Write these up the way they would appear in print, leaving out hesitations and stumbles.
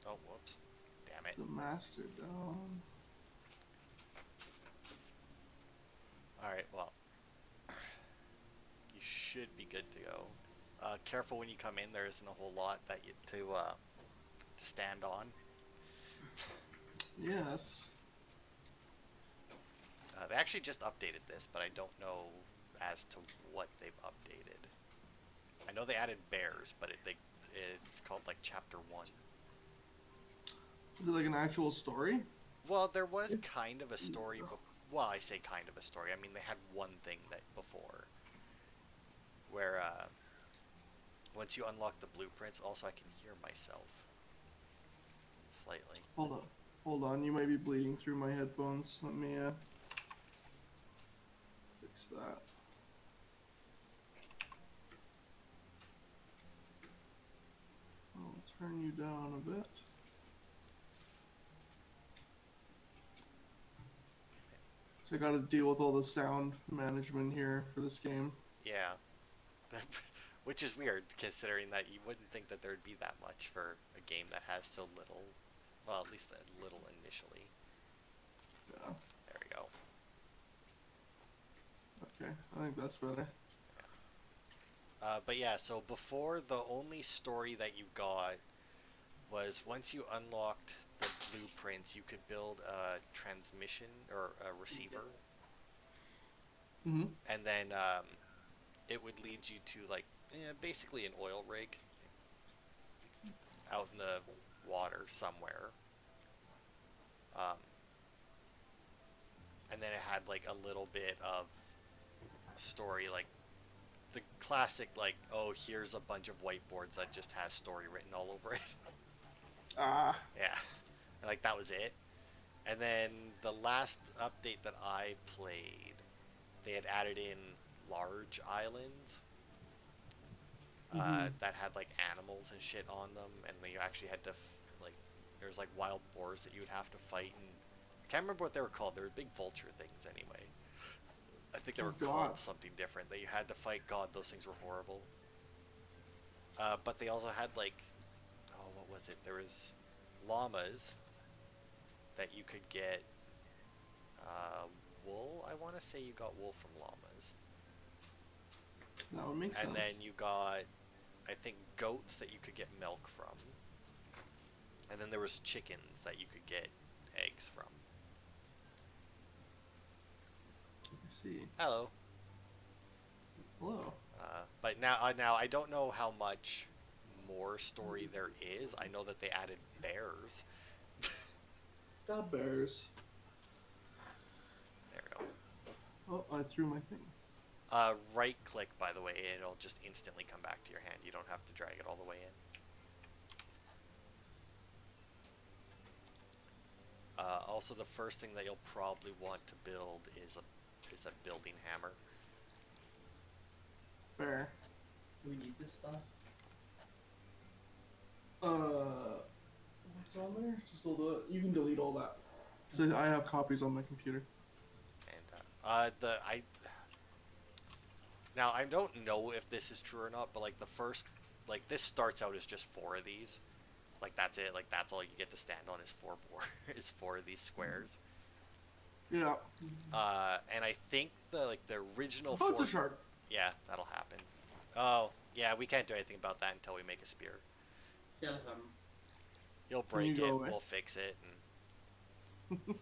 Oh, whoops. Damn it. The master dome. Alright, well. You should be good to go. Careful when you come in, there isn't a whole lot that you to stand on. Yes. They actually just updated this, but I don't know as to what they've updated. I know they added bears, but it's called like Chapter 1. Is it like an actual story? Well, there was kind of a story, well, I say kind of a story. I mean, they had one thing that before, where once you unlock the blueprints, also I can hear myself slightly. Hold on. Hold on. You might be bleeding through my headphones. Let me fix that. I'll turn you down a bit. So I got to deal with all the sound management here for this game. Yeah, which is weird considering that you wouldn't think that there'd be that much for a game that has so little. Well, at least a little initially. Yeah. There we go. Okay. I think that's better. But yeah, so before the only story that you got was once you unlocked the blueprints, you could build a transmission or a receiver, Mm-hmm. and then it would lead you to like basically an oil rig out in the water somewhere. Um, and then it had like a little bit of story, like the classic, like, oh, here's a bunch of whiteboards that just has story written all over it. Ah. Yeah, and, like that was it. And then the last update that I played, they had added in large islands Mm-hmm. that had like animals and shit on them, and then you actually had to like there's like wild boars that you would have to fight, and I can't remember what they were called. They were big vulture things anyway. I think they Oh were called God. something different that you had to fight. God, those things were horrible. But they also had like, oh, what was it? There was llamas that you could get uh, wool. I want to say you got wool from llamas, That would make and sense. then you got, I think, goats that you could get milk from, and then there was chickens that you could get eggs from. I see. Hello. Hello. But now I don't know how much more story there is. I know that they added bears. Got bears. There we go. Oh, I threw my thing. Right click, by the way, and it'll just instantly come back to your hand. You don't have to drag it all the way in. Also, the first thing that you'll probably want to build is a building hammer. Fair. Do we need this stuff? What's on there? Just all the. You can delete all that. So I have copies on my computer. And the I now I don't know if this is true or not, but like the first, like this starts out as just four of these. Like that's it. Like that's all you get to stand on is is four of these squares. Yeah. And I think the original Oh, it's four. a shark. Yeah, that'll happen. Oh, yeah, we can't do anything about that until we make a spear. Yeah, You'll Can you break go it, away? we'll fix it, and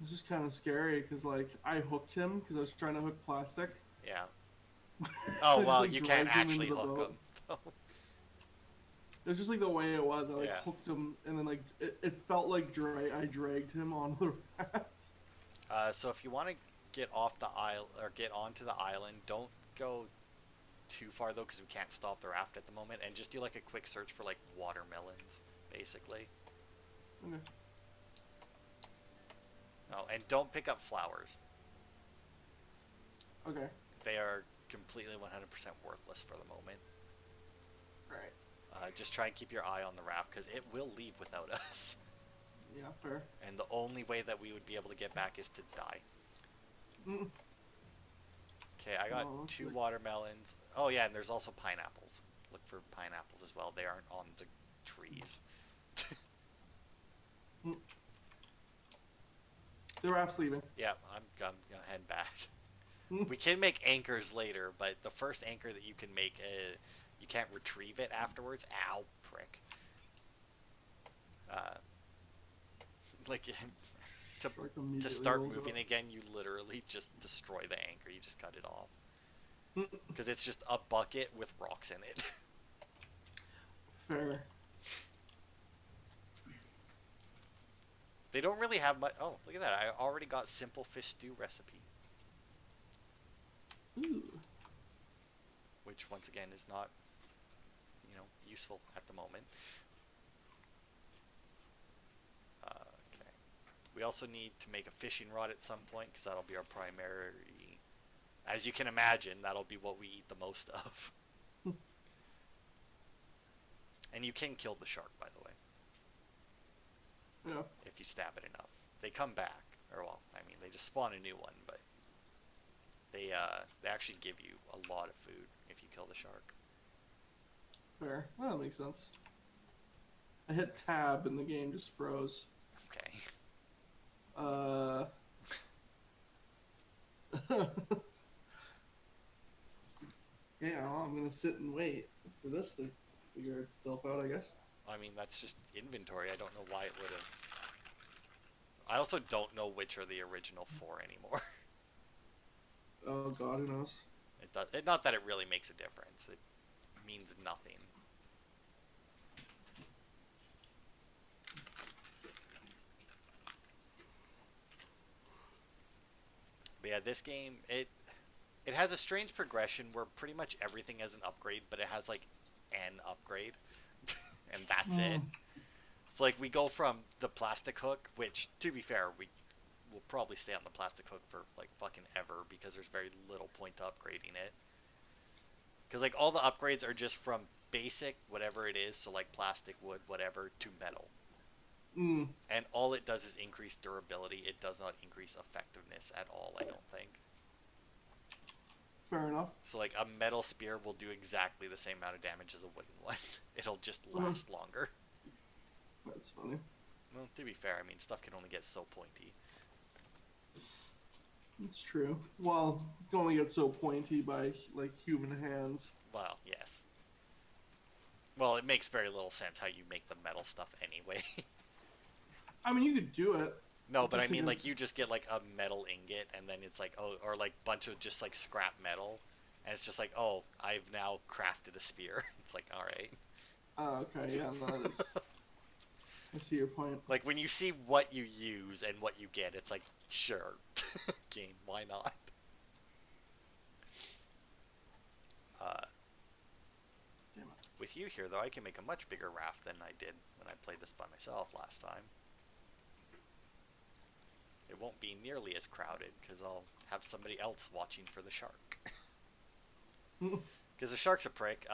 This is kind of scary because like I hooked him because I was trying to hook plastic. yeah. I Oh just, well, like, you can't dragged him into actually the hook boat. them. It was just like the way it was. I like Yeah. hooked him and then like it felt like I dragged him on the raft. So if you want to get off the isle or get onto the island, don't go too far though, because we can't stop the raft at the moment, and just do like a quick search for like watermelons, basically. Okay. Oh, and don't pick up flowers. Okay. They are completely 100% worthless for the moment. All right. Just try and keep your eye on the raft because it will leave without us. Yeah. Fair. And the only way that we would be able to get back is to die. Mm. Okay, I got Oh, looks 2 like- watermelons. Oh yeah, and there's also pineapples. Look for pineapples as well. They aren't on the trees. The raft's leaving. Yeah, I'm gonna head back. We can make anchors later, but the first anchor that you can make, you can't retrieve it afterwards. Ow, prick. Like to Like immediately start rolls moving up. again, you literally just destroy the anchor. You just cut it off because it's just a bucket with rocks in it. Fair. They don't really have much. Oh, look at that! I already got simple fish stew recipe, Ooh. which once again is not, useful at the moment. Okay. We also need to make a fishing rod at some point because that'll be our primary. As you can imagine, that'll be what we eat the most of. And you can kill the shark, by the way, Yeah. if you stab it enough. They come back, or well, I mean, they just spawn a new one, but they actually give you a lot of food if you kill the shark. Fair. Well, that makes sense. I hit tab and the game just froze. Okay. Yeah, well, I'm gonna sit and wait for this to figure itself out, I guess. I mean, that's just inventory. I don't know why it would have. I also don't know which are the original 4 anymore. Oh god, who knows? Not that it really makes a difference. It means nothing. But yeah, this game, it has a strange progression where pretty much everything has an upgrade, but it has like an upgrade, and that's it. So like we go from the plastic hook, which to be fair, we will probably stay on the plastic hook for like fucking ever because there's very little point to upgrading it. Because like all the upgrades are just from basic, whatever it is, so like plastic, wood, whatever, to metal. And all it does is increase durability. It does not increase effectiveness at all, I don't think. Fair enough. So like a metal spear will do exactly the same amount of damage as a wooden one. It'll just last longer. That's funny. Well, to be fair, I mean, stuff can only get so pointy. It's true. Well, you can only get so pointy by like human hands. Well, yes. Well, it makes very little sense how you make the metal stuff anyway. I mean, you could do it. No, but I Just mean, because- like, you just get, like, a metal ingot, and then it's like, oh, or, like, bunch of just, like, scrap metal, and it's just like, oh, I've now crafted a spear. It's like, alright. Oh, okay, yeah, that is. I see your point. Like, when you see what you use and what you get, it's like, sure. Game, why not? Damn it. With you here, though, I can make a much bigger raft than I did when I played this by myself last time. It won't be nearly as crowded, because I'll have somebody else watching for the shark. Because the shark's a prick,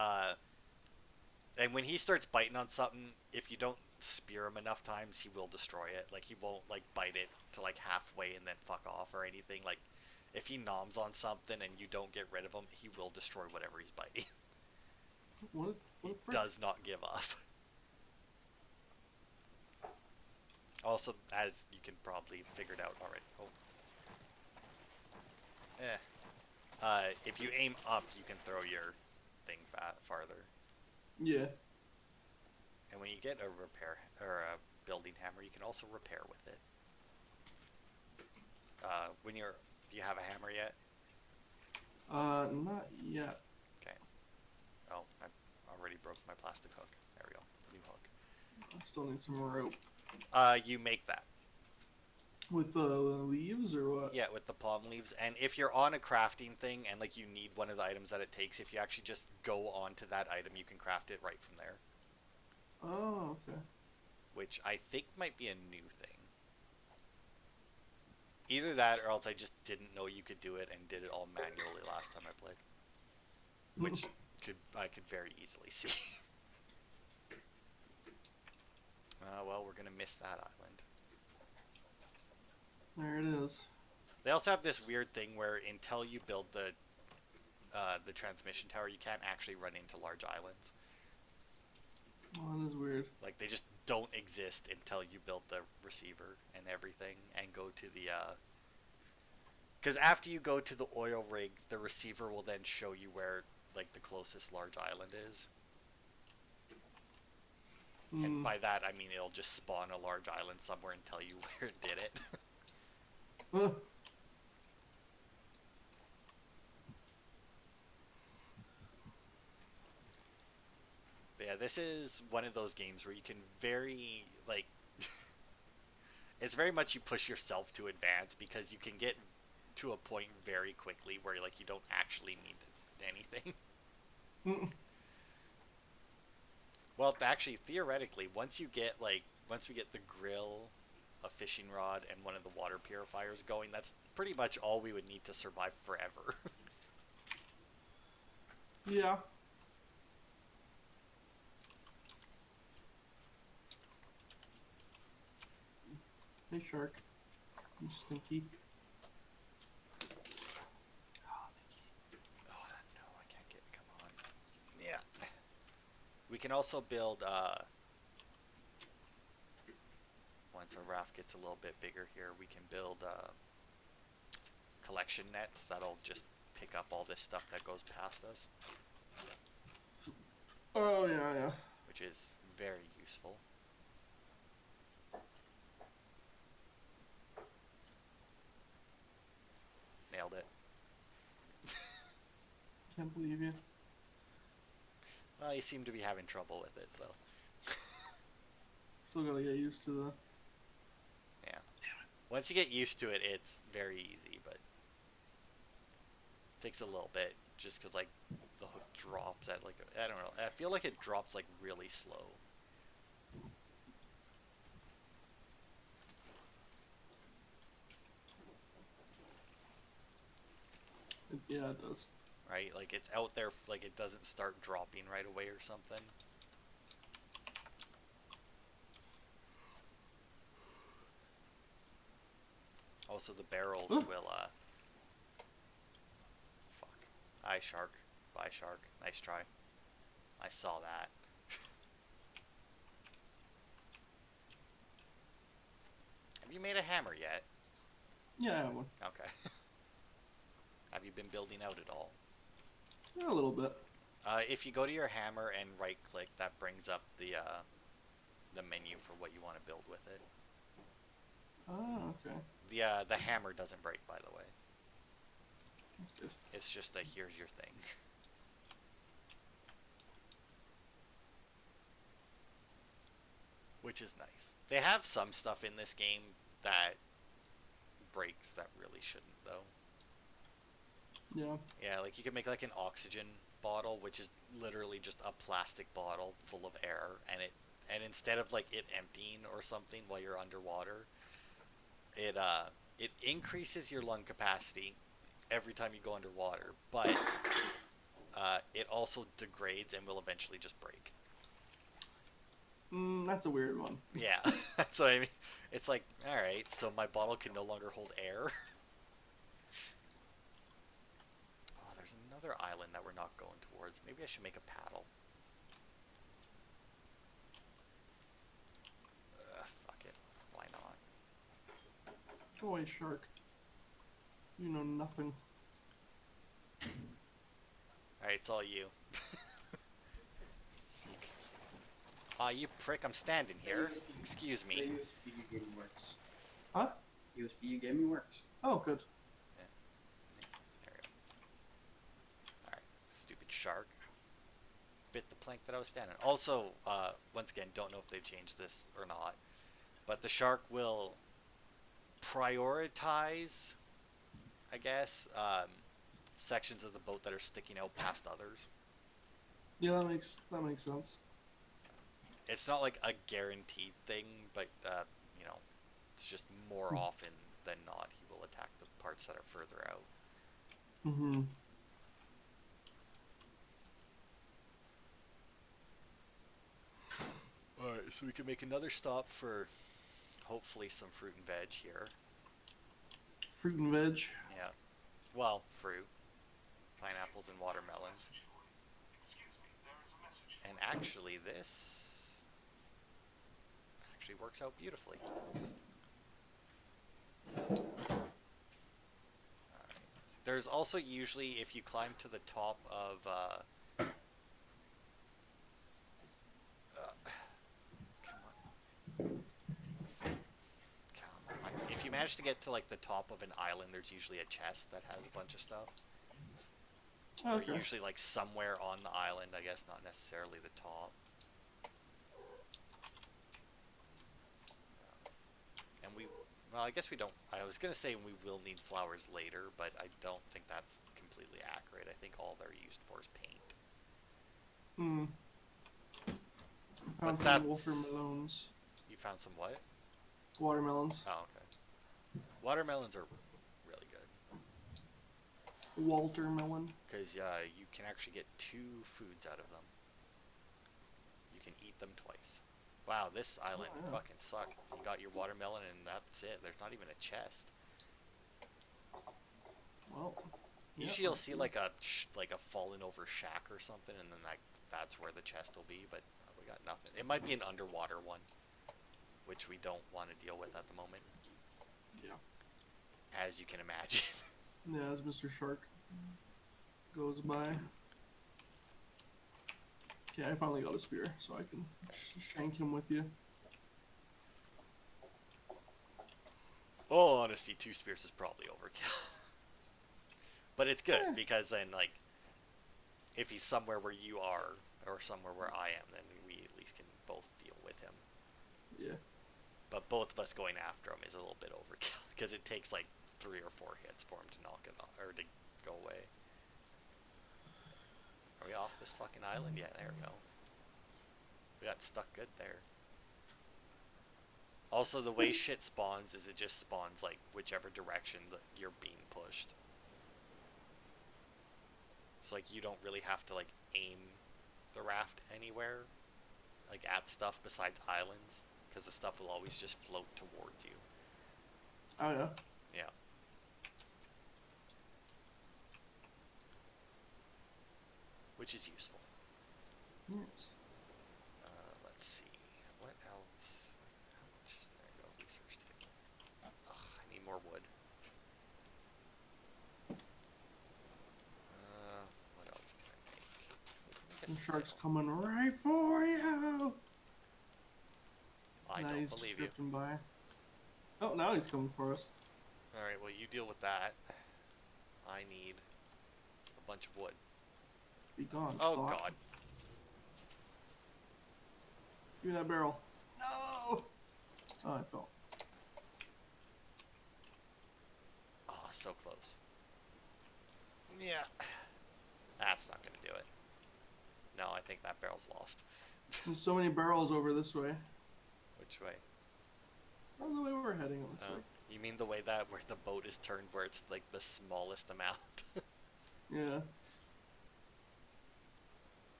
and when he starts biting on something, if you don't spear him enough times, he will destroy it. Like, he won't, like, bite it to, like, halfway and then fuck off or anything. Like, if he noms on something and you don't get rid of him, he will destroy whatever he's biting. What He a frick. does not give up. Also, as you can probably figure it out already. If you aim up, you can throw your thing farther. Yeah. And when you get a repair or a building hammer, you can also repair with it. Do you have a hammer yet? Not yet. Okay. Oh, I already broke my plastic hook. There we go. New hook. I still need some rope. You make that. With the leaves or what? Yeah, with the palm leaves. And if you're on a crafting thing and like you need one of the items that it takes, if you actually just go onto that item, you can craft it right from there. Oh, okay. Which I think might be a new thing. Either that or else I just didn't know you could do it and did it all manually last time I played. Which I could very easily see. Well, we're gonna miss that island. There it is. They also have this weird thing where until you build the the transmission tower, you can't actually run into large islands. Oh, that is weird. Like, they just don't exist until you build the receiver and everything and go to the because after you go to the oil rig, the receiver will then show you where like the closest large island is. And by that I mean it'll just spawn a large island somewhere and tell you where it did it. Uh, But yeah, this is one of those games where you can very like it's very much you push yourself to advance because you can get to a point very quickly where like you don't actually need anything. Well, actually, theoretically, once we get the grill, a fishing rod, and one of the water purifiers going, that's pretty much all we would need to survive forever. yeah. Hey, shark. You stinky. Oh no, I can't get. Come on. Yeah. We can also build. Once our raft gets a little bit bigger here, we can build collection nets that'll just pick up all this stuff that goes past us, Oh, yeah, yeah. which is very useful. Nailed it. Can't believe you. Well, you seem to be having trouble with it, so. Still gotta get used to the... Yeah. Once you get used to it, it's very easy, but it takes a little bit just because, like, the hook drops at, like, I don't know. I feel like it drops, like, really slow. Yeah, it does. Right? Like, it's out there, like, it doesn't start dropping right away or something. Also, the barrels Ooh. will, fuck. Aye, shark. Bye, shark. Nice try. I saw that. Have you made a hammer yet? Yeah, I have one. Okay. Have you been building out at all? Yeah, a little bit. If you go to your hammer and right-click, that brings up the menu for what you want to build with it. Oh, okay. The hammer doesn't break, by the way. That's good. It's just a here's your thing. Which is nice. They have some stuff in this game that breaks that really shouldn't, though. Yeah. Yeah, like you can make like an oxygen bottle, which is literally just a plastic bottle full of air, and instead of like it emptying or something while you're underwater, it increases your lung capacity every time you go underwater, but it also degrades and will eventually just break. That's a weird one. Yeah, that's what I mean. It's like, alright, so my bottle can no longer hold air. Oh, there's another island that we're not going towards. Maybe I should make a paddle. Fuck it. Why not? Go away, shark. You know nothing. Alright, it's all you. Aw, you prick, I'm standing here. Excuse The me. USB you gave me works. Huh? USB you gave me works. Oh, good. There we go. Alright, stupid shark. Bit the plank that I was standing on. Also, once again, don't know if they've changed this or not, but the shark will prioritize, I guess, sections of the boat that are sticking out past others. Yeah, that makes sense. It's not like a guaranteed thing, but you know, it's just more often than not he will attack the parts that are further out. Mm-hmm. Alright, so we can make another stop for hopefully some fruit and veg here. Fruit and veg. Yeah. Well, fruit. pineapples and watermelons. And actually, this actually works out beautifully. Alright. There's also usually, if you climb to the top of come on. If you manage to get to like the top of an island, there's usually a chest that has a bunch of stuff. Or Okay. usually like somewhere on the island, I guess, not necessarily the top. And well, I guess we don't, I was going to say we will need flowers later, but I don't think that's completely accurate. I think all they're used for is paint. Hmm. Found But some that's... watermelons. You found some what? Watermelons. Oh, okay. Watermelons are really good. Watermelon. Because you can actually get 2 foods out of them. You can eat them twice. Wow, this island fucking sucked. You got your watermelon and that's it. There's not even a chest. Well, Usually you'll see like a fallen over shack or something, and then that's where the chest will be. But we got nothing. It might be an underwater one, which we don't want to deal with at the moment, yeah. as you can imagine. Yeah, as Mr. Shark goes by. Okay, I finally got a spear, so I can shank him with you. Oh, honesty, 2 spears is probably overkill. But it's good, because then, like, if he's somewhere where you are, or somewhere where I am, then we at least can both deal with him. Yeah. But both of us going after him is a little bit overkill, because it takes, like, 3 or 4 hits for him to knock it off, or to go away. Are we off this fucking island? Yeah, there we go. We got stuck good there. Also, the way shit spawns is it just spawns, like, whichever direction that you're being pushed. So, like, you don't really have to, like, aim the raft anywhere, like, at stuff besides islands, because the stuff will always just float towards you. Oh, yeah? Yeah. Which is useful. Yes. Let's see. What else? How much is there? Go research table. Ugh, I need more wood. What else can I make? The shark's coming right for you! I now don't he's believe you. drifting by. Oh, now he's coming for us. Alright, well, you deal with that. I need a bunch of wood. Be gone. Oh, thought. God. Give me that barrel. No! Oh, I fell. Oh, so close. Yeah. That's not gonna do it. No, I think that barrel's lost. There's so many barrels over this way. Which way? Oh, the way we're heading, it looks Oh, like. you mean the way that where the boat is turned, where it's like the smallest amount? Yeah.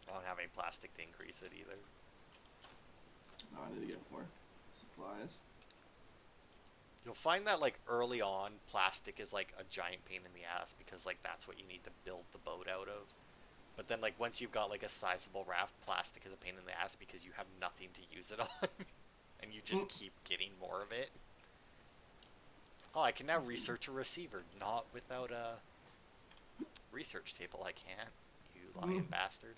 I don't have any plastic to increase it either. No, I need to get more supplies. You'll find that like early on, plastic is like a giant pain in the ass because like that's what you need to build the boat out of. But then like once you've got like a sizable raft, plastic is a pain in the ass because you have nothing to use it on. And you just keep getting more of it. Oh, I can now research a receiver. Not without a research table, I can't. You lying bastard.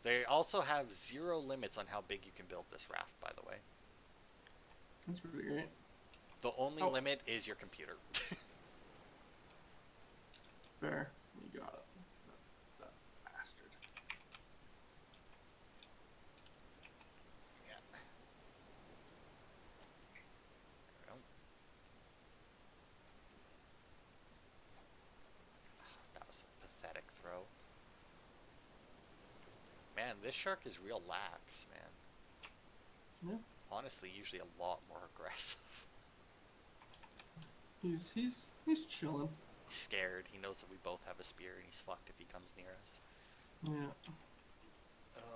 They also have 0 limits on how big you can build this raft, by the way. That's pretty great. The only limit is your computer. Fair. You got it. That bastard. Yeah. There we go. That was a pathetic throw. Man, this shark is real lax, man. Yeah. Honestly, usually a lot more aggressive. He's chilling. He's scared. He knows that we both have a spear, and he's fucked if he comes near us. Yeah.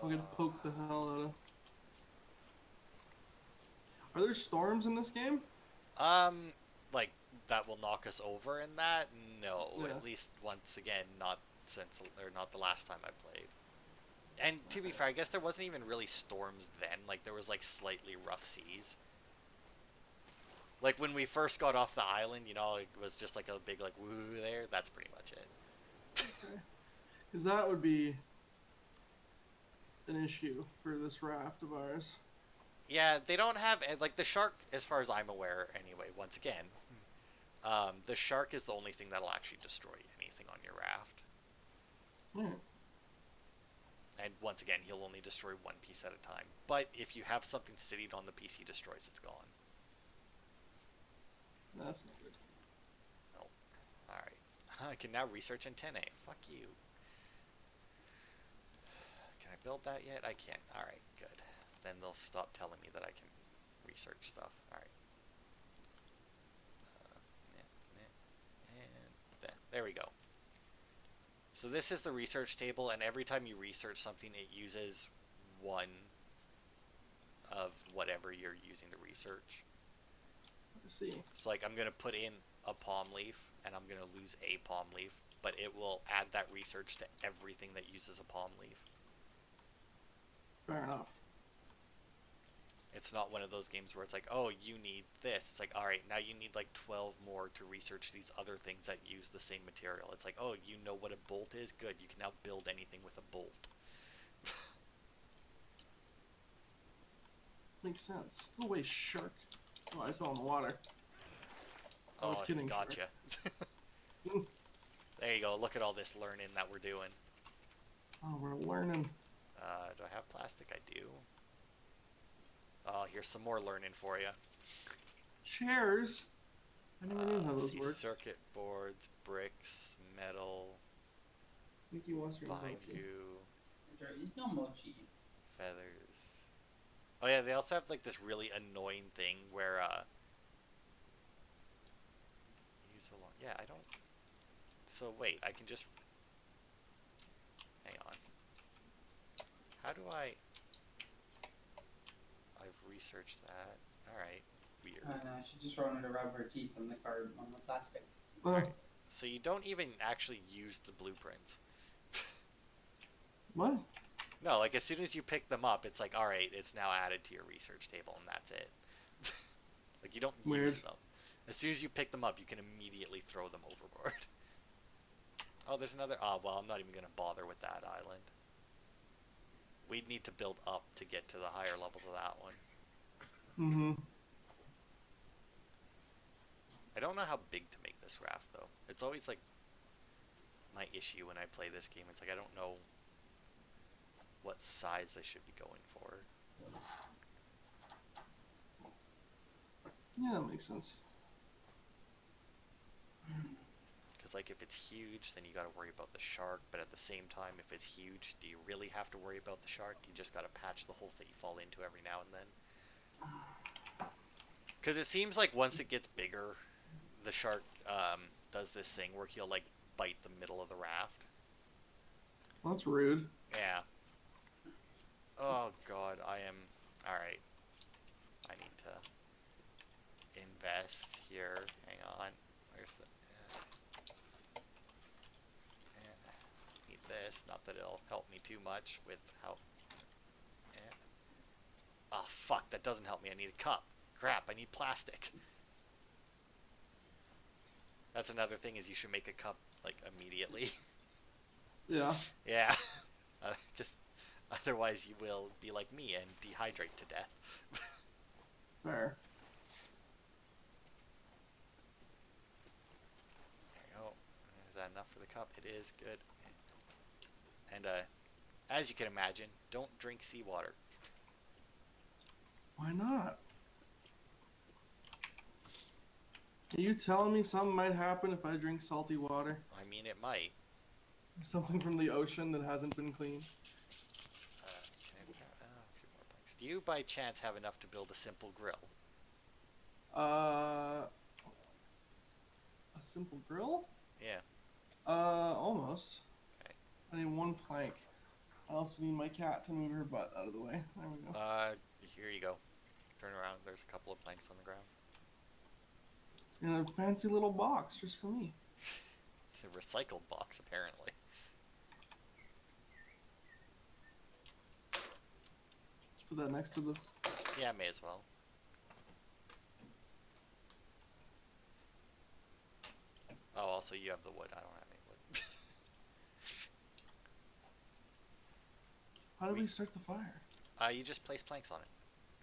I'm gonna poke the hell out of. Are there storms in this game? Like that will knock us over in that? No, Yeah. at least once again, not since or not the last time I played. And to be fair, I guess there wasn't even really storms then. Like there was like slightly rough seas. Like when we first got off the island, you know, it was just like a big like woo there. That's pretty much it. Okay. Because that would be an issue for this raft of ours. Yeah, they don't have like the shark, as far as I'm aware. Anyway, once again, the shark is the only thing that'll actually destroy anything on your raft. Yeah. And once again, he'll only destroy one piece at a time. But if you have something sitting on the piece he destroys, it's gone. That's not good. Nope. Alright. I can now research antennae. Fuck you. Can I build that yet? I can't. Alright, good. Then they'll stop telling me that I can research stuff. Alright. And there we go. So this is the research table, and every time you research something, it uses one of whatever you're using to research. I see. So like I'm going to put in a palm leaf, and I'm going to lose a palm leaf, but it will add that research to everything that uses a palm leaf. Fair enough. It's not one of those games where it's like, oh, you need this. It's like, all right, now you need like 12 more to research these other things that use the same material. It's like, oh, you know what a bolt is? Good. You can now build anything with a bolt. Makes sense. Go away, shark. Oh, I fell in the water. I was kidding. Gotcha. There you go. Look at all this learning that we're doing. Oh, we're learning. Do I have plastic? I do. Oh, here's some more learning for you. Chairs. I never knew how those see, work. circuit boards, bricks, metal, Mickey wants your vine mochi. goo, There is no mochi. feathers. Oh yeah, they also have like this really annoying thing where use a long. Yeah, I don't. So wait, I can just. Hang on. How do I? I've researched that. All right. Weird. I should just run out of rubber teeth on the card on the plastic. So you don't even actually use the blueprints. What? No, like as soon as you pick them up, it's like, all right, it's now added to your research table, and that's it. Like you don't use Weird. them. As soon as you pick them up, you can immediately throw them overboard. Oh, there's another. Oh, well, I'm not even gonna bother with that island. We'd need to build up to get to the higher levels of that one. Mm-hmm. I don't know how big to make this raft, though. It's always, like, my issue when I play this game. It's like, I don't know what size I should be going for. Yeah, that makes sense. Because, like, if it's huge, then you gotta worry about the shark. But at the same time, if it's huge, do you really have to worry about the shark? You just gotta patch the holes that you fall into every now and then. Because it seems like once it gets bigger, the shark does this thing where he'll, like, bite the middle of the raft. Well, that's rude. Yeah. Oh, God, I am... Alright. I need to invest here. Hang on. Where's the... Need this. Not that it'll help me too much with how... Oh, fuck, that doesn't help me. I need a cup. Crap, I need plastic. That's another thing, is you should make a cup, like, immediately. Yeah. Yeah. Just, otherwise you will be like me and dehydrate to death. Fair. There you go. Is that enough for the cup? It is. Good. And, as you can imagine, don't drink seawater. Why not? Are you telling me something might happen if I drink salty water? I mean, it might. Something from the ocean that hasn't been cleaned? Can I grab a few more planks? Do you, by chance, have enough to build a simple grill? A simple grill? Yeah. Almost. Okay. I need one plank. I also need my cat to move her butt out of the way. There we go. Here you go. Turn around. There's a couple of planks on the ground. In a fancy little box just for me. It's a recycled box, apparently. Just put that next to the. Yeah, may as well. Oh, also you have the wood. I don't have any wood. How do we start the fire? You just place planks on it.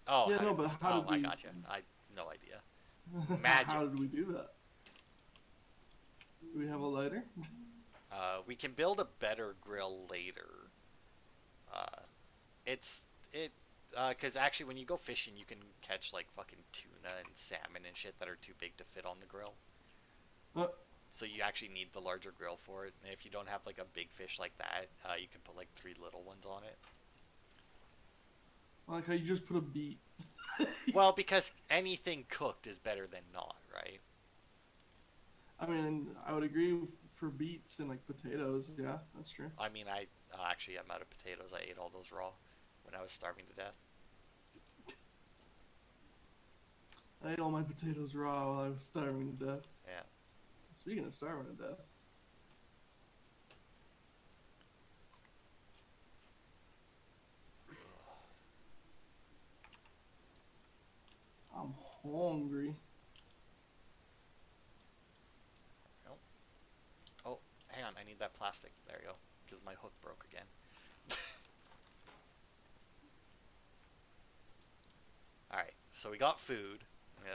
Oh, Yeah, no, but how did I we? gotcha. I no idea. Magic. How did we do that? Do we have a lighter? We can build a better grill later. Because actually when you go fishing, you can catch like fucking tuna and salmon and shit that are too big to fit on the grill. So you actually need the larger grill for it. And if you don't have like a big fish like that, you can put like 3 little ones on it. Like how you just put a beet. Well, because anything cooked is better than not, right? I mean, I would agree for beets and like potatoes. Yeah, that's true. I mean, actually I'm out of potatoes. I ate all those raw when I was starving to death. I ate all my potatoes raw while I was starving to death. Yeah. Speaking of starving to death. I'm hungry. Well, oh, hang on. I need that plastic. There you go. Because my hook broke again. Alright, so we got food.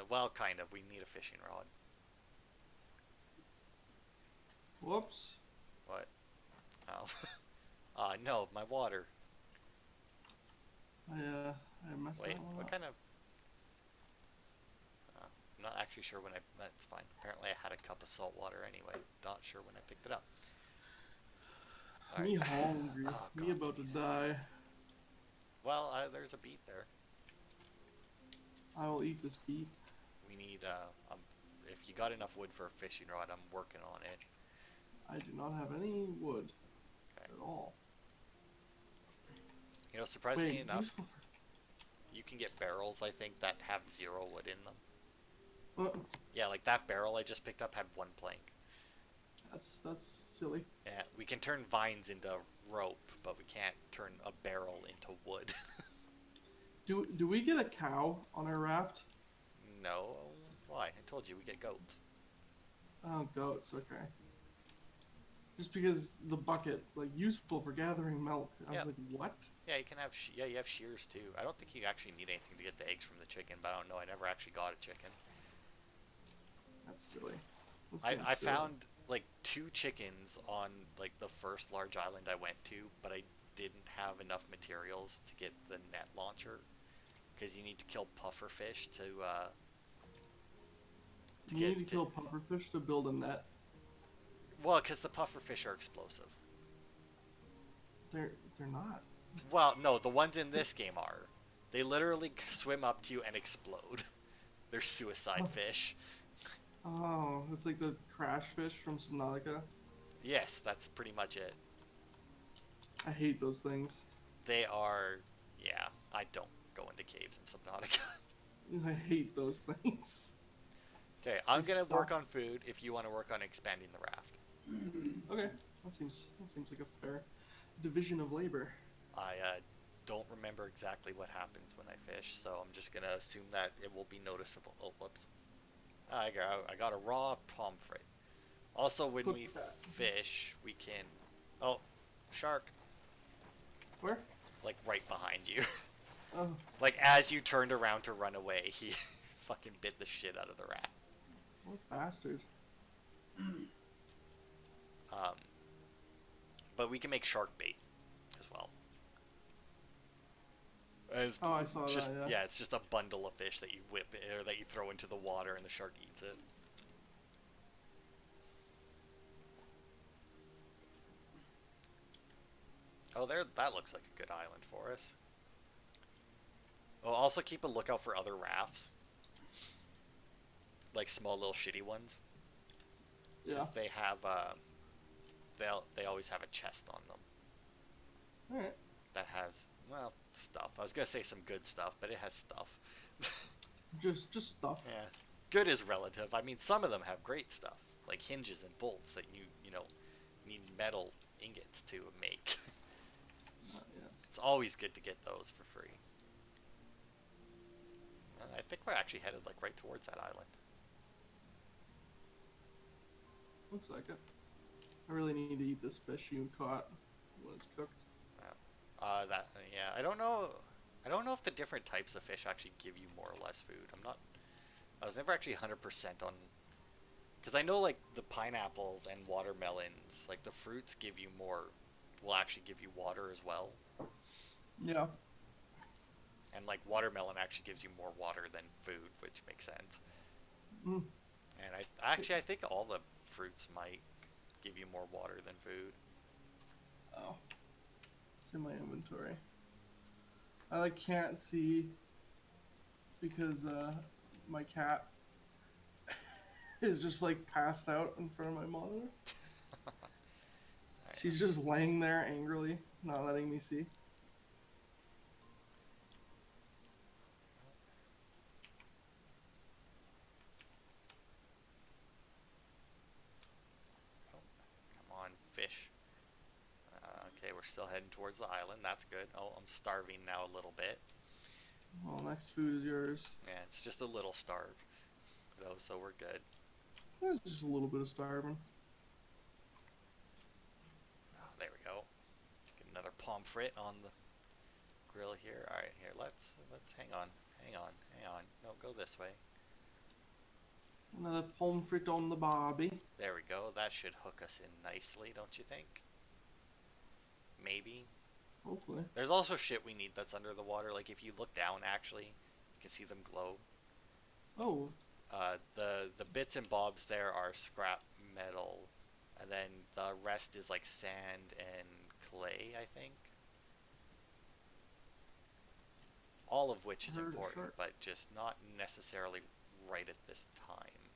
Well, kind of. We need a fishing rod. Whoops. What? Oh. No, my water. I messed Wait, that one what up. kind of... I'm not actually sure when I... That's fine. Apparently I had a cup of salt water anyway. Not sure when I picked it up. Me Alright. hungry. Oh, Me God. about to die. Well, there's a beet there. I will eat this beet. We need, if you got enough wood for a fishing rod, I'm working on it. I do not have any wood Okay. at all. You know, surprisingly Wait, enough, useful you can get barrels, I think, that have 0 wood in them. for, Yeah, like that barrel I just picked up had 1 plank. that's silly. Yeah, we can turn vines into rope, but we can't turn a barrel into wood. Do we get a cow on our raft? No, why? I told you we get goats. Oh, goats. Okay. Just because the bucket, like, useful for gathering milk. I Yeah. was like, what? Yeah, you can have you have shears too. I don't think you actually need anything to get the eggs from the chicken, but I don't know. I never actually got a chicken. That's silly. That's I kinda silly. found like 2 chickens on like the first large island I went to, but I didn't have enough materials to get the net launcher because you need to kill pufferfish to You need to kill pufferfish to build a net. well, because the pufferfish are explosive. They're not. Well, no, the ones in this game are. They literally swim up to you and explode. They're suicide fish. Oh, it's like the crash fish from Subnautica. Yes, that's pretty much it. I hate those things. They are, yeah, I don't go into caves in Subnautica. I hate those things. Okay, I'm They gonna work suck. on food if you want to work on expanding the raft. Okay, that seems like a fair division of labor. I don't remember exactly what happens when I fish, so I'm just gonna assume that it will be noticeable. Oh, whoops. I got a raw pomfret. Also, when Cook we that. fish, we can... Oh, shark. Where? Like, right behind you. Oh, Like, as you turned around to run away, he fucking bit the shit out of the rat. what bastard. But we can make shark bait as well. As Oh, I saw just, that, yeah. it's just a bundle of fish that you whip or that you throw into the water and the shark eats it. Oh, that looks like a good island for us. Oh, also keep a lookout for other rafts. Like small little shitty ones. Yeah. Because they have, they always have a chest on them. Alright. That has, well, stuff. I was gonna say some good stuff, but it has stuff. Just stuff. Yeah. Good is relative. I mean, some of them have great stuff, like hinges and bolts that you know, need metal ingots to make. Yes. It's always good to get those for free. And I think we're actually headed like right towards that island. Looks like it. I really need to eat this fish you caught when it's cooked. Yeah. I don't know. I don't know if the different types of fish actually give you more or less food. I'm not. I was never actually 100% on. Because I know like the pineapples and watermelons, like the fruits give you more. Will actually give you water as well. Yeah. And like watermelon actually gives you more water than food, which makes sense. Mm. And I think all the fruits might give you more water than food. Oh. It's in my inventory. I like can't see because my cat is just like passed out in front of my monitor. She's just laying there angrily, not letting me see. Come on, fish. Okay, we're still heading towards the island. That's good. Oh, I'm starving now a little bit. Well, next food is yours. Yeah, it's just a little starved, though, so we're good. There's just a little bit of starving. Oh, there we go. Get another pomfret on the grill here. All right, here. Let's hang on. No, go this way. Another pomfret on the barbie. There we go. That should hook us in nicely, don't you think? Maybe. Hopefully. There's also shit we need that's under the water. Like if you look down, actually, you can see them glow. Oh. The bits and bobs there are scrap metal, and then the rest is like sand and clay, I think. All of which is important, but just not necessarily right at this time.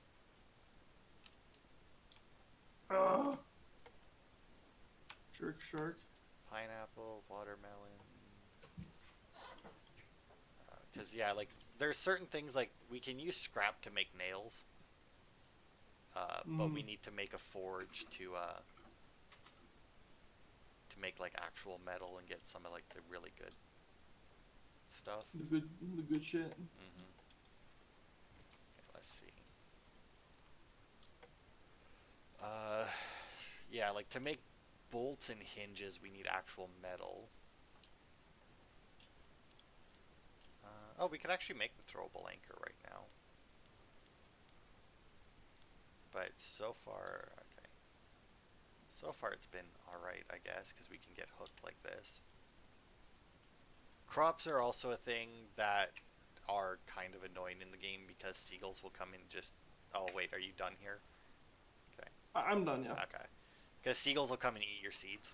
Jerk shark. Pineapple, watermelon. Because yeah, like there's certain things like we can use scrap to make nails, but we need to make a forge to make like actual metal and get some of like the really good stuff. The good shit. Okay, let's see. Yeah, like to make bolts and hinges, we need actual metal. Oh, we could actually make the throwable anchor right now. But so far, okay. So far it's been alright, I guess, because we can get hooked like this. Crops are also a thing that are kind of annoying in the game because seagulls will come and just... Oh, wait, are you done here? Okay. I'm done, yeah. Okay. Because seagulls will come and eat your seeds.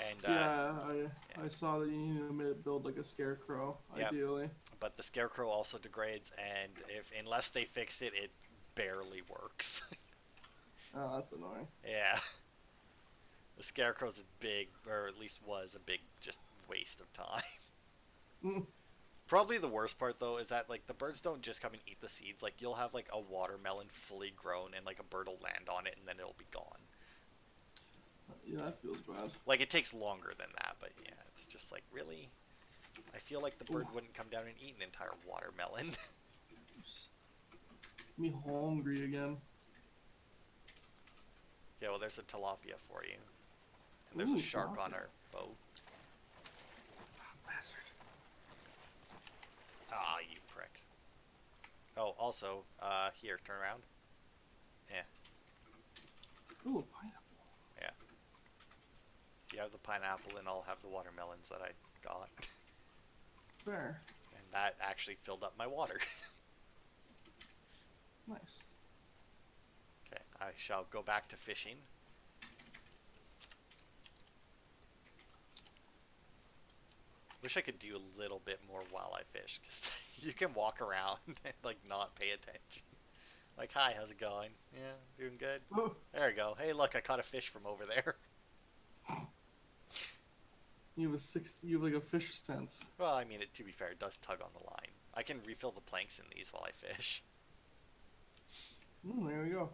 And, I saw that you need to build like a scarecrow, yep. ideally. But the scarecrow also degrades, and unless they fix it, it barely works. Oh, that's annoying. Yeah. The scarecrow's a big, or at least was a big, just waste of time. Probably the worst part, though, is that, like, the birds don't just come and eat the seeds. Like, you'll have, like, a watermelon fully grown, and, like, a bird will land on it, and then it'll be gone. Yeah, that feels bad. Like, it takes longer than that, but, yeah, it's just, like, really... I feel like the bird wouldn't come down and eat an entire watermelon. Me hungry again. Yeah, well, there's a tilapia for you. And there's a shark on our boat. Bastard. Ah, you prick. Oh, also, here, turn around. Yeah. Ooh, a pineapple. Yeah. You have the pineapple, and I'll have the watermelons that I got. Fair. And that actually filled up my water. Nice. Okay, I shall go back to fishing. Wish I could do a little bit more while I fish, because you can walk around and, like, not pay attention. Like, hi, how's it going? Yeah, doing good? There we go. Hey, look, I caught a fish from over there. You have a six. You have like a fish sense. Well, I mean, to be fair, it does tug on the line. I can refill the planks in these while I fish. There we go.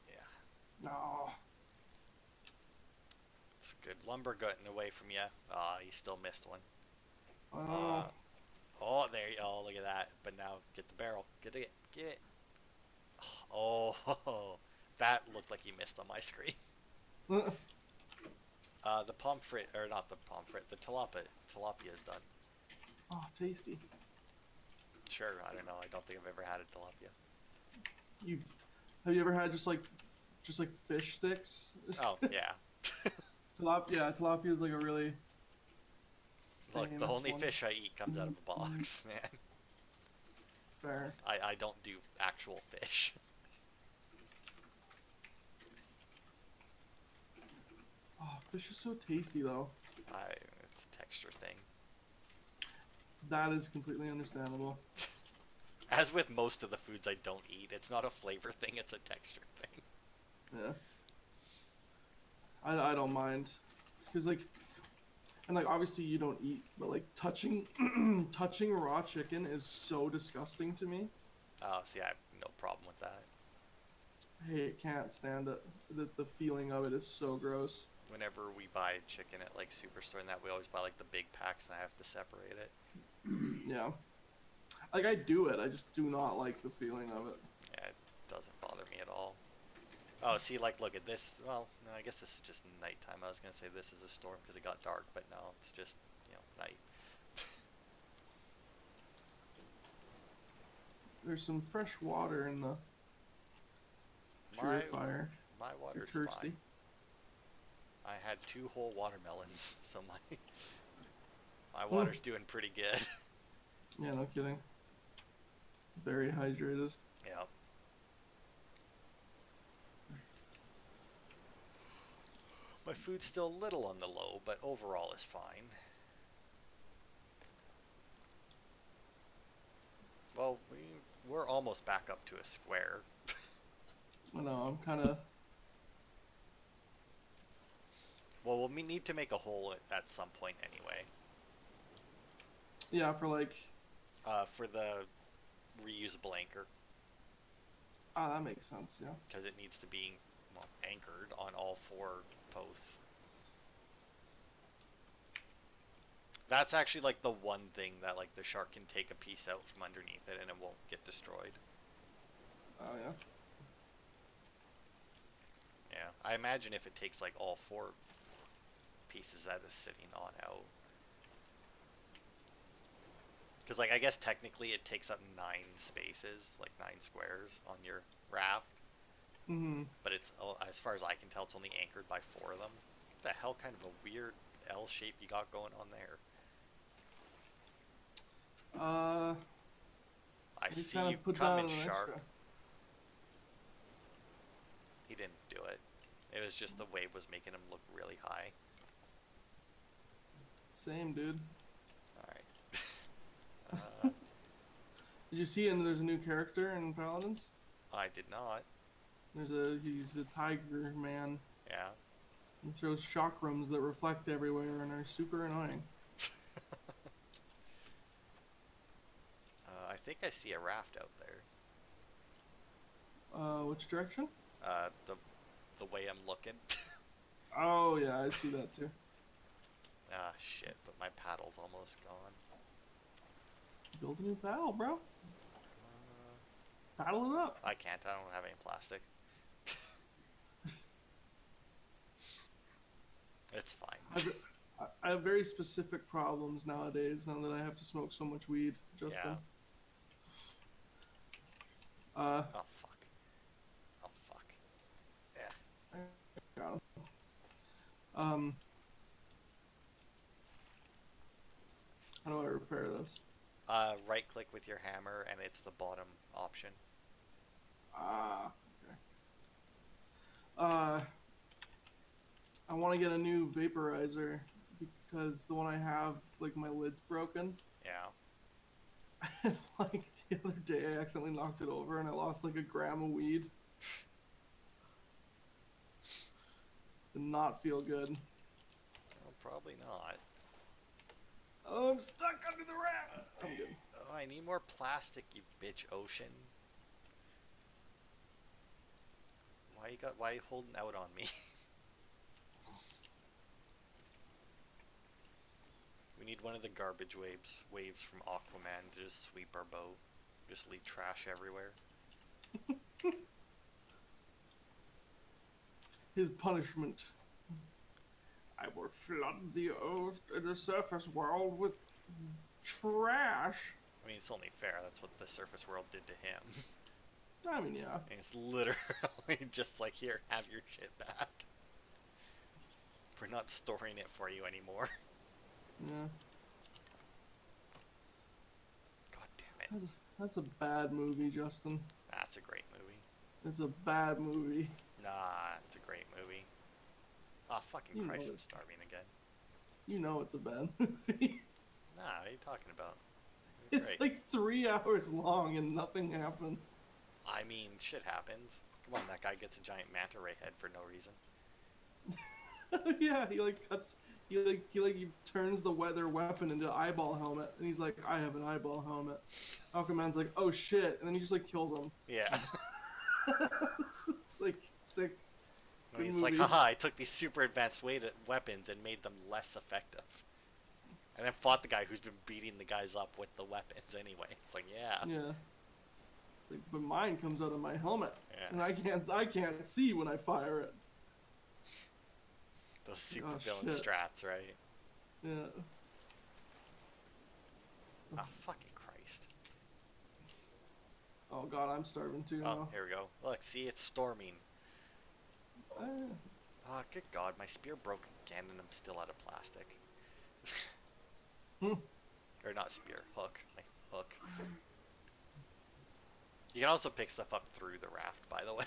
Yeah, No. it's good. Lumber getting away from you. Ah, you still missed one. Oh. Oh, there you go. Oh, look at that. But now, get the barrel. Get it. Get it. Oh, that looked like you missed on my screen. The pomfret, or not the pomfret, the tilapia is done. Oh, tasty. Sure, I don't know. I don't think I've ever had a tilapia. You have you ever had just like fish sticks? Oh, yeah. Tilapia is like a really Look, the famous only one. fish I eat comes out of a box, man. Fair. I don't do actual fish. Oh, fish is so tasty though. It's a texture thing. That is completely understandable. As with most of the foods I don't eat, it's not a flavor thing, it's a texture thing. Yeah. I don't mind, cause like, and like obviously you don't eat, but like touching touching raw chicken is so disgusting to me. Oh, see, I have no problem with that. I can't stand it. The feeling of it is so gross. Whenever we buy chicken at like Superstore and that, we always buy like the big packs and I have to separate it. Yeah. Like I do it, I just do not like the feeling of it. Yeah, it doesn't bother me at all. Oh, see, like, look at this. Well, no, I guess this is just nighttime. I was going to say this is a storm because it got dark, but no, it's just, night. There's some fresh water in the purifier. My water's You're thirsty. fine. I had 2 whole watermelons, so my water's doing pretty good. Yeah, no kidding. Very hydrated. Yeah. My food's still a little on the low, but overall is fine. Well, we're almost back up to a square. I know, I'm kind of... Well, we need to make a hole at some point anyway. Yeah, for like... For the reusable anchor. Ah, that makes sense, yeah. Because it needs to be, well, anchored on all 4 posts. That's actually like the one thing that like the shark can take a piece out from underneath it and it won't get destroyed. Oh, yeah. Yeah, I imagine if it takes like all 4 pieces that is sitting on out. Because like I guess technically it takes up 9 spaces, like 9 squares on your raft. Mm-hmm. But it's, as far as I can tell, it's only anchored by 4 of them. What the hell kind of a weird L shape you got going on there? I see you coming, shark. He didn't do it. It was just the wave was making him look really high. Same, dude. Alright. Did you see there's a new character in Paladins? I did not. He's a tiger man. Yeah. He throws chakrams that reflect everywhere and are super annoying. I think I see a raft out there. Which direction? The way I'm looking. Oh, yeah, I see that too. Ah, shit, but my paddle's almost gone. Build a new paddle, bro. Paddle it up. I can't, I don't have any plastic. It's fine. I have very specific problems nowadays now that I have to smoke so much weed, Justin. Oh, fuck. Oh, fuck. Yeah. Got him. How do I repair this? Right click with your hammer and it's the bottom option. Ah, okay. I want to get a new vaporizer because the one I have, like, my lid's broken. Yeah. And like the other day, I accidentally knocked it over and I lost like a gram of weed. Did not feel good. Well, probably not. Oh, I'm stuck under the raft. I'm good. Oh, I need more plastic, you bitch ocean. Why you holding out on me? We need one of the garbage waves from Aquaman to just sweep our boat. Just leave trash everywhere. His punishment. I will flood the surface world with trash. I mean, it's only fair. That's what the surface world did to him. I mean, yeah. And it's literally just like, here, have your shit back. We're not storing it for you anymore. Yeah. God damn it. That's a bad movie, Justin. That's a great movie. It's a bad movie. Nah, it's a great movie. Ah, oh, fucking You Christ, know I'm starving again. You know it's a bad movie. Nah, what are you talking about? It's great. like 3 hours long and nothing happens. I mean, shit happens. Come on, that guy gets a giant manta ray head for no reason. Yeah, he like cuts. He turns the weather weapon into eyeball helmet, and he's like, "I have an eyeball helmet." Aquaman's like, "Oh shit!" and then he just like kills him. Yeah. Like sick. I mean, Good it's like, movie. haha, I took these super advanced weapons and made them less effective. And then fought the guy who's been beating the guys up with the weapons anyway. It's like, yeah. Yeah. It's like, but mine comes out of my helmet, Yeah. and I can't see when I fire it. Those super Oh, villain shit. strats, right? Yeah. Ah, fucking Christ. Oh god, I'm starving too Oh, now. here we go. Look, see, it's storming. Ah. Oh, good God, my spear broke again and I'm still out of plastic. Hmm. Or not spear, hook. My hook. You can also pick stuff up through the raft, by the way.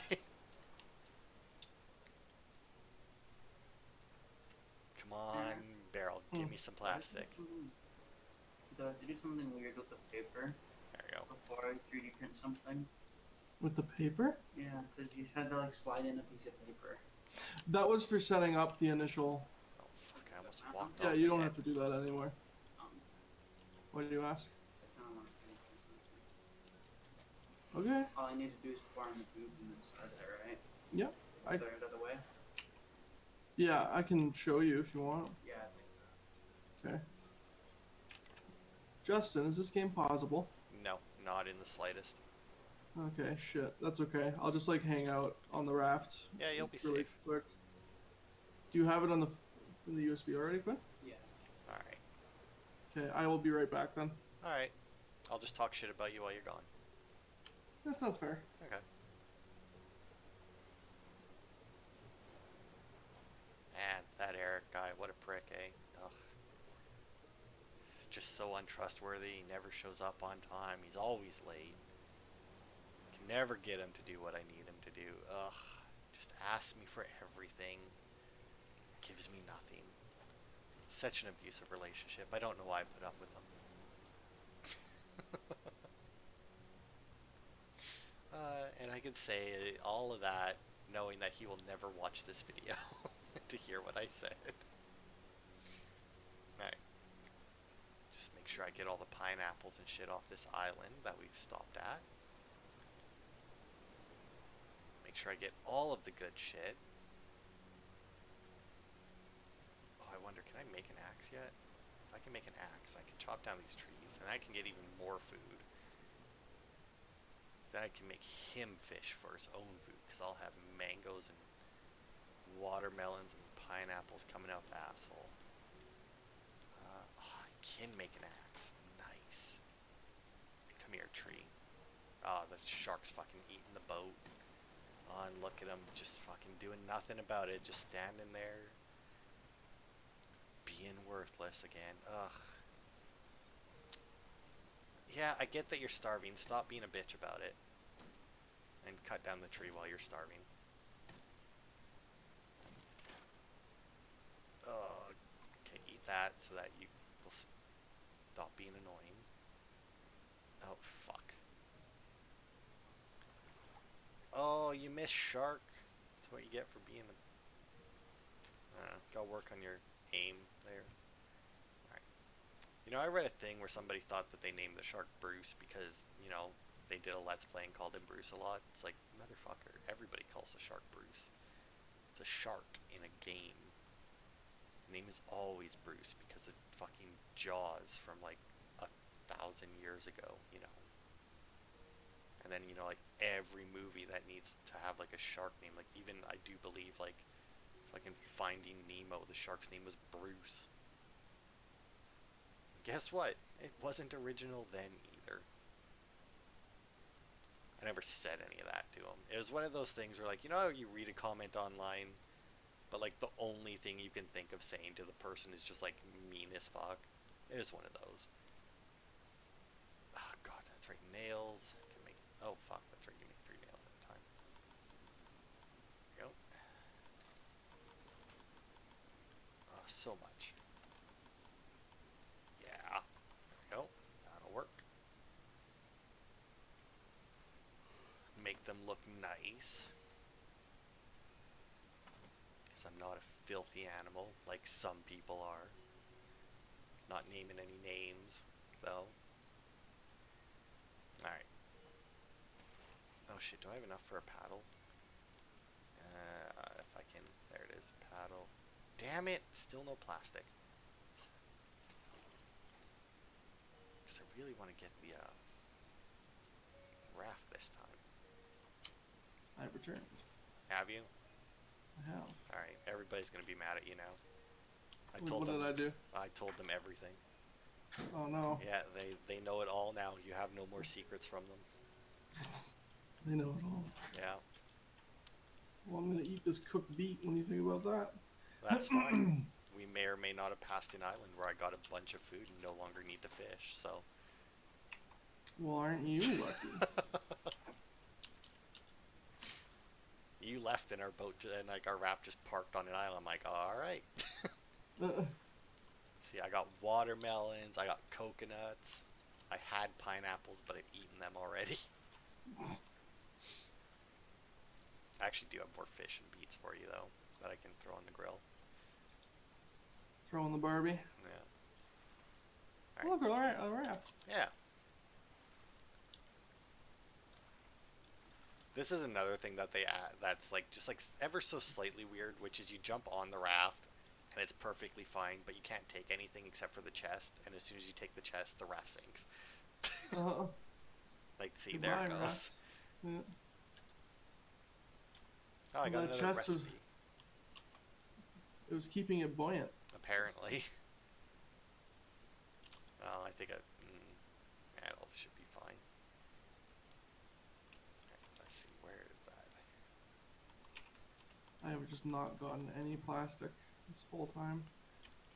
Come on, barrel, give me some plastic. Do I have to do something weird with the paper There you go. before I 3D print something? With the paper? Yeah, because you had to like slide in a piece of paper. That was for setting up the initial. Oh, fuck, I almost walked Yeah, off you don't again. have to do that anymore. Um, What do you ask? so I kinda wanna 3D print something. Okay. All I need to do is form the tube and then slide it, right? Yeah, I- Is there another way? Yeah, I can show you if you want. Yeah, I think so. Okay. Justin, is this game pausable? No, not in the slightest. Okay, shit. That's okay. I'll just like hang out on the raft. Yeah, you'll be really safe. quick. Do you have it on in the USB already, Quinn? Yeah. Alright. Okay, I will be right back then. Alright. I'll just talk shit about you while you're gone. That sounds fair. Okay. Man, that Eric guy, what a prick, eh? Ugh. He's just so untrustworthy. He never shows up on time. He's always late. Can never get him to do what I need him to do. Ugh. Just asks me for everything. Gives me nothing. Such an abusive relationship. I don't know why I put up with him. And I could say all of that knowing that he will never watch this video to hear what I said. Alright. Just make sure I get all the pineapples and shit off this island that we've stopped at. Make sure I get all of the good shit. Oh, I wonder, can I make an axe yet? If I can make an axe, I can chop down these trees, and I can get even more food. Then I can make him fish for his own food, because I'll have mangoes and watermelons and pineapples coming out the asshole. I can make an axe. Nice. Come here, tree. Oh, the shark's fucking eating the boat. Oh, and look at him just fucking doing nothing about it, just standing there. Being worthless again. Ugh. Yeah, I get that you're starving. Stop being a bitch about it. And cut down the tree while you're starving. Okay, eat that so that you will stop being annoying. Oh, fuck. Oh, you missed shark. That's what you get for being a... gotta work on your aim there. Alright. You know, I read a thing where somebody thought that they named the shark Bruce because, you know, they did a Let's Play and called him Bruce a lot. It's like, motherfucker, everybody calls the shark Bruce. It's a shark in a game. The name is always Bruce because of fucking Jaws from like 1,000 years ago, you know. And then, you know, like every movie that needs to have like a shark name, like even I do believe like fucking Finding Nemo, the shark's name was Bruce. Guess what? It wasn't original then either. I never said any of that to him. It was one of those things where, like, you know how you read a comment online, but like the only thing you can think of saying to the person is just like mean as fuck. It was one of those. Oh god, that's right. Nails. Can make. Oh fuck, that's right. You make 3 nails at a time. There you go. So much. Yeah. There we go. That'll work. Make them look nice. Because I'm not a filthy animal like some people are. Not naming any names, though. Alright. Oh shit, do I have enough for a paddle? If I can. There it is. Paddle. Damn it! Still no plastic. Because I really want to get the raft this time. I've returned. Have you? I have. Alright, everybody's going to be mad at you now. What did I do? I told them everything. Oh no. Yeah, they know it all now. You have no more secrets from them. They know it all. Yeah. Well, I'm gonna eat this cooked beet when you think about that. That's fine. We may or may not have passed an island where I got a bunch of food and no longer need to fish, so. Well, aren't you lucky? You left and our boat, and like our raft just parked on an island. I'm like, alright. See, I got watermelons, I got coconuts, I had pineapples, but I've eaten them already. I actually do have more fish and beets for you, though, that I can throw on the grill. Throw in the Barbie. Yeah. Look, a raft. Yeah. This is another thing that they add that's like just like ever so slightly weird, which is you jump on the raft and it's perfectly fine, but you can't take anything except for the chest, and as soon as you take the chest, the raft sinks. Like, see, Goodbye, there it goes. raft. Yeah. Oh, I got That another chest recipe. It was keeping it buoyant. Apparently. Well, I think it all should be fine. Alright, let's see, where is that? I have just not gotten any plastic this whole time.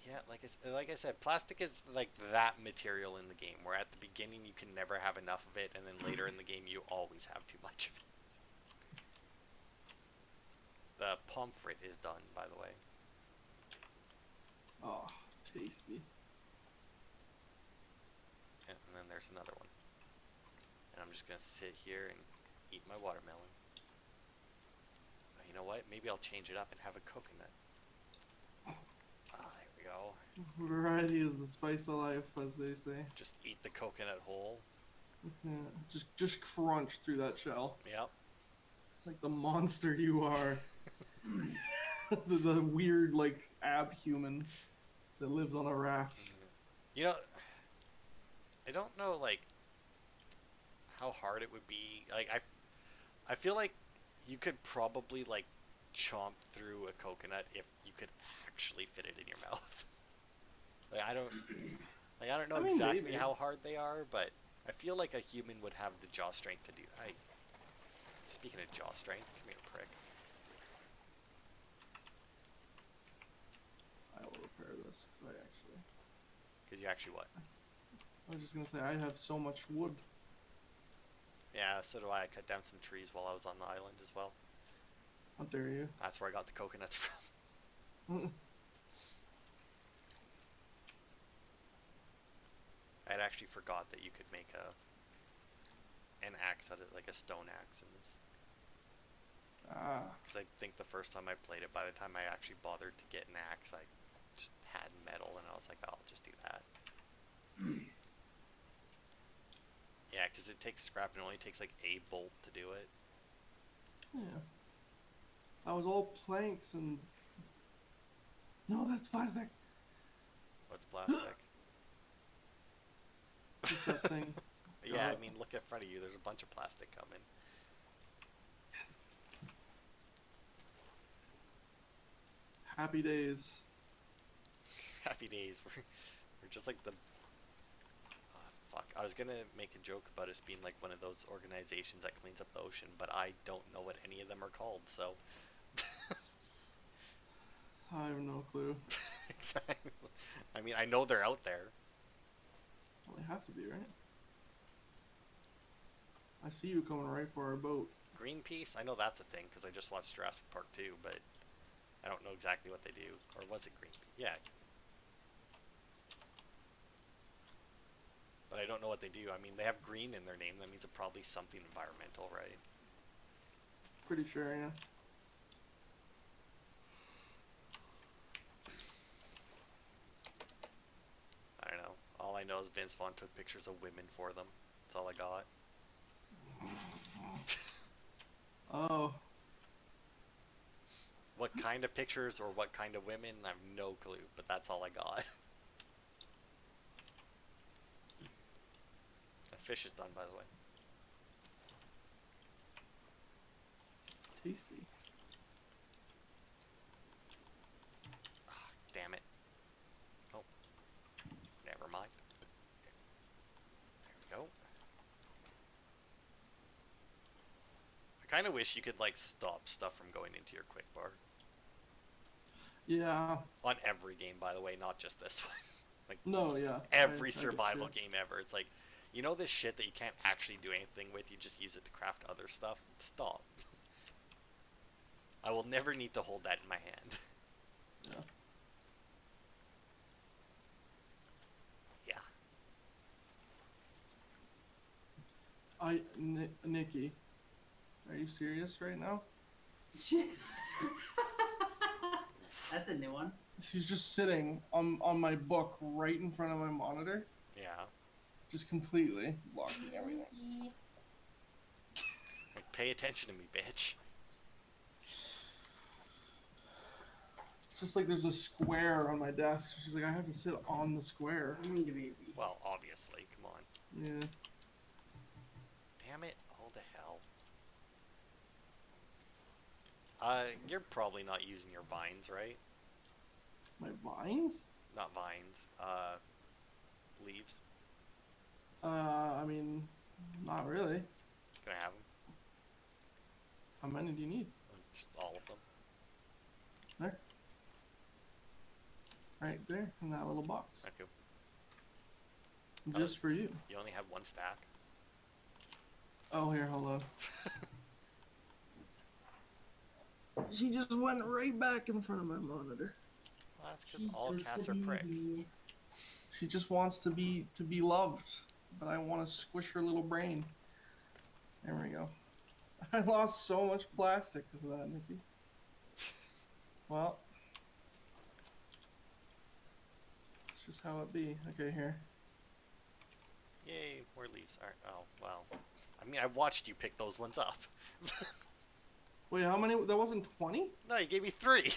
Yeah, like I said, plastic is like that material in the game, where at the beginning you can never have enough of it, and then later in the game you always have too much of it. The pomfret is done, by the way. Oh, tasty. Yeah, and then there's another one. And I'm just gonna sit here and eat my watermelon. You know what? Maybe I'll change it up and have a coconut. There we go. Variety is the spice of life, as they say. Just eat the coconut whole. Yeah, just crunch through that shell. Yep. Like the monster you are. the weird, like, ab-human that lives on a raft. You know, I don't know, like, how hard it would be. Like, I feel like you could probably, like, chomp through a coconut if you could actually fit it in your mouth. I don't know I mean, exactly maybe. how hard they are, but I feel like a human would have the jaw strength to do that. Speaking of jaw strength, come here, prick. I will repair this, because Because you actually what? I was just gonna say, I have so much wood. Yeah, so do I. I cut down some trees while I was on the island as well. How dare you? That's where I got the coconuts from. I had actually forgot that you could make a an axe out of like a stone axe in this. Ah. Because I think the first time I played it, by the time I actually bothered to get an axe, I just had metal, and I was like, oh, I'll just do that. Yeah, because it takes scrap and it only takes like a bolt to do it. Yeah. That was all planks and. No, that's plastic. What's plastic? Just that thing. Yeah, I mean, look in front of you. There's a bunch of plastic coming. Yes. Happy days. Happy days. We're just like the. Fuck. I was gonna make a joke about us being like one of those organizations that cleans up the ocean, but I don't know what any of them are called, so. I have no clue. Exactly. I mean, I know they're out there. Well, they have to be, right? I see you coming right for our boat. Greenpeace? I know that's a thing because I just watched Jurassic Park 2, but I don't know exactly what they do. Or was it Greenpeace? Yeah. But I don't know what they do. I mean, they have green in their name. That means it's probably something environmental, right? Pretty sure, yeah. I don't know. All I know is Vince Vaughn took pictures of women for them. That's all I got. Oh. What kind of pictures or what kind of women? I have no clue, but that's all I got. The fish is done, by the way. Tasty. Ah, damn it. Oh. Never mind. There we go. I kind of wish you could, like, stop stuff from going into your quick bar. Yeah. On every game, by the way, not just this one. Like, No, yeah. every I survival get you. game ever. It's like, you know this shit that you can't actually do anything with, you just use it to craft other stuff? Stop. I will never need to hold that in my hand. Yeah. Yeah. Nikki, are you serious right now? That's a new one. She's just sitting on my book right in front of my monitor, Yeah. just completely blocking everything. Like, pay attention to me, bitch. It's just like there's a square on my desk. She's like, I have to sit on the square. You need to be. Well, obviously. Come on. Yeah. Damn it. Oh, the hell. You're probably not using your vines, right? My vines? Not vines. Leaves. I mean, not really. Can I have them? How many do you need? Just all of them. There. Right there, in that little box. Thank you. Just for you. You only have one stack. Oh, here, hold on. She just went right back in front of my monitor. Well, that's because all cats are pricks. She just wants to be loved, but I want to squish her little brain. There we go. I lost so much plastic because of that, Nikki. Well, it's just how it be. Okay, here. Yay, more leaves. Alright, oh, well. I mean, I watched you pick those ones up. Wait, how many? There wasn't 20? No, you gave me 3.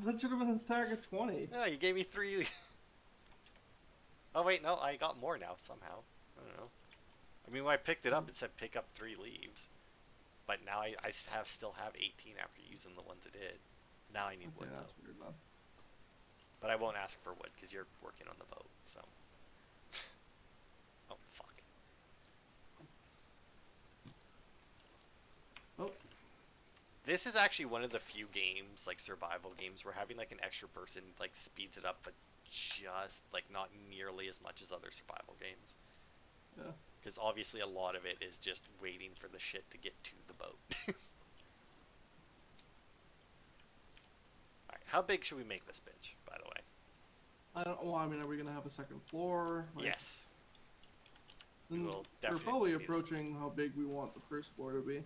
That should have been a stack of 20. No, you gave me 3. Oh, wait, no, I got more now, somehow. I don't know. I mean, when I picked it up, it said pick up 3 leaves. But now I still have 18 after using the ones I did. Now I need wood, That's though. weird, man. But I won't ask for wood, because you're working on the boat, so. Oh, fuck. Oh. This is actually one of the few games, like survival games, where having like an extra person like speeds it up, but just like not nearly as much as other survival games. Yeah. Because obviously a lot of it is just waiting for the shit to get to the boat. Alright, how big should we make this bitch, by the way? I don't. Well, I mean, are we gonna have a second floor? Like, Yes. We And will we're definitely probably need to- approaching how big we want the first floor to be.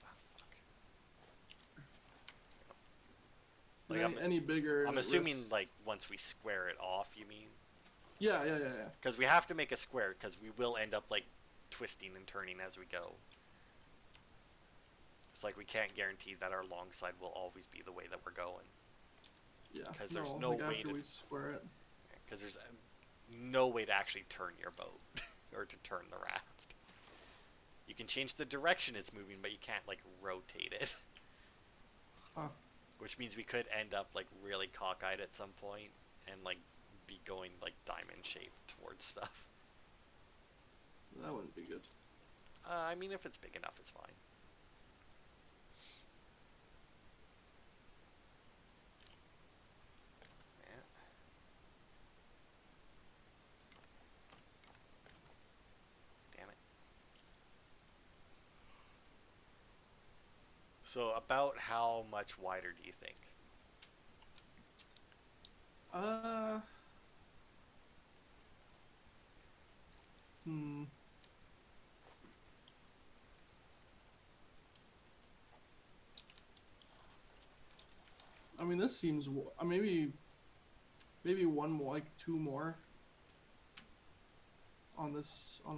Ah, fuck. 'Cause Like, any bigger. I'm it assuming risks- like once we square it off, you mean? Yeah. Because we have to make a square, because we will end up like twisting and turning as we go. It's like we can't guarantee that our long side will always be the way that we're going. Yeah. 'Cause there's no like way after to- we square it. Because there's no way to actually turn your boat or to turn the raft. You can change the direction it's moving, but you can't like rotate it. Huh. Which means we could end up like really cockeyed at some point and like be going like diamond shaped towards stuff. That wouldn't be good. I mean, if it's big enough, it's fine. Yeah. Damn it. So about how much wider do you think? Hmm. I mean, this seems maybe one more, like two more on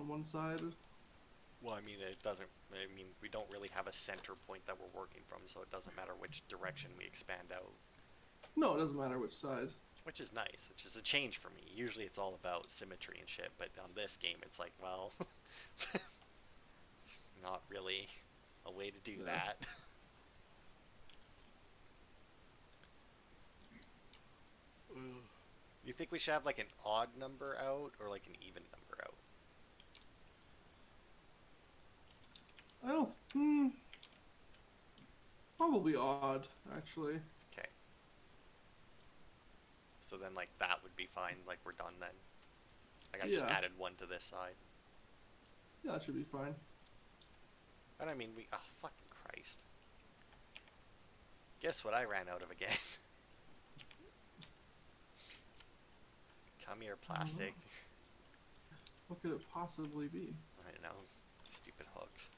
one side. Well, I mean, it doesn't. I mean, we don't really have a center point that we're working from, so it doesn't matter which direction we expand out. No, it doesn't matter which side. Which is nice, which is a change for me. Usually it's all about symmetry and shit, but on this game it's like, well, it's not really a way to do Yeah. that. You think we should have like an odd number out or like an even number out? I don't. Probably odd, actually. Okay. So then like that would be fine, like we're done then. Like I just Yeah. added one to this side. Yeah, that should be fine. And I mean, oh, fucking Christ. Guess what I ran out of again? Come here, plastic. What could it possibly be? I don't know. Stupid hooks.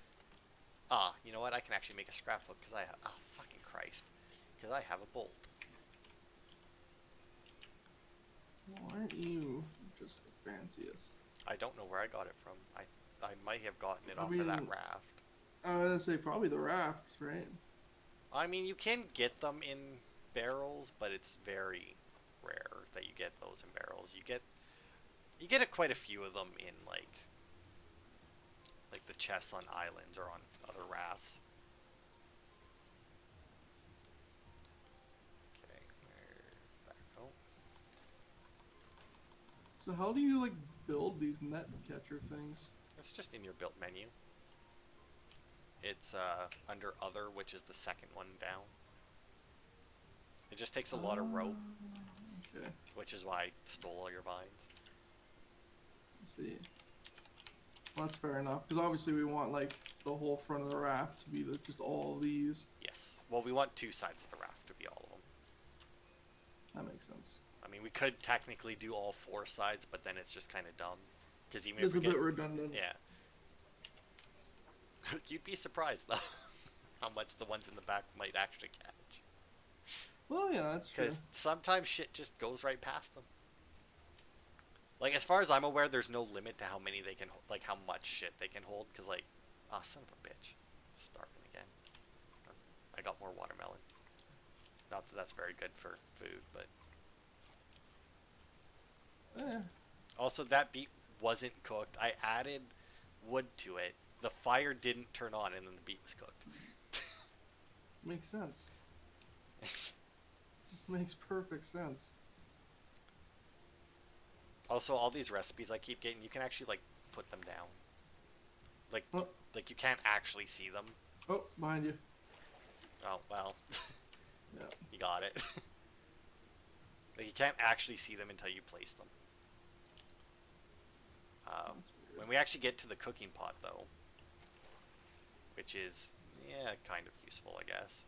Ah, you know what? I can actually make a scrapbook because I have... Oh, fucking Christ. Because I have a bolt. Well, aren't you just the fanciest? I don't know where I got it from. I might have gotten it I off of that mean- raft. I was gonna say probably the raft, right? I mean, you can get them in barrels, but it's very rare that you get those in barrels. You get quite a few of them in like the chests on islands or on other rafts. Okay, where's that? Oh, So how do you like build these net catcher things? it's just in your built menu. It's under other, which is the second one down. It just takes a lot of rope, Okay, which is why I stole all your vines. let's see. Well, that's fair enough, because obviously we want like the whole front of the raft to be just all of these. Yes. Well, we want two sides of the raft to be all of them. That makes sense. I mean, we could technically do all four sides, but then it's just kind of dumb. Because even It's if a we bit get... redundant. Yeah. You'd be surprised, though, how much the ones in the back might actually catch. Well, yeah, that's true. Because sometimes shit just goes right past them. Like, as far as I'm aware, there's no limit to how many they can... Like, how much shit they can hold. Because, like... Ah, son of a bitch. Starving again. I got more watermelon. Not that that's very good for food, but... Eh, Also, that beet wasn't cooked. I added wood to it. The fire didn't turn on, and then the beet was cooked. makes sense. Makes perfect sense. Also, all these recipes I keep getting, you can actually, like, put them down. Like, Oh. like you can't actually see them. Oh, behind you. Oh, well. Yeah. You got it. Like, you can't actually see them until you place them. That's weird. When we actually get to the cooking pot, though, which is, yeah, kind of useful, I guess.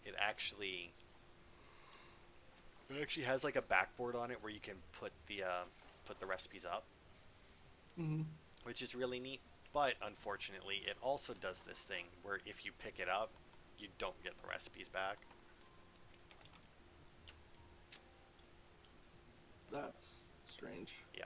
It actually It actually has like a backboard on it where you can put the recipes up, Mm-hmm. which is really neat. But unfortunately, it also does this thing where if you pick it up, you don't get the recipes back. That's strange. Yeah.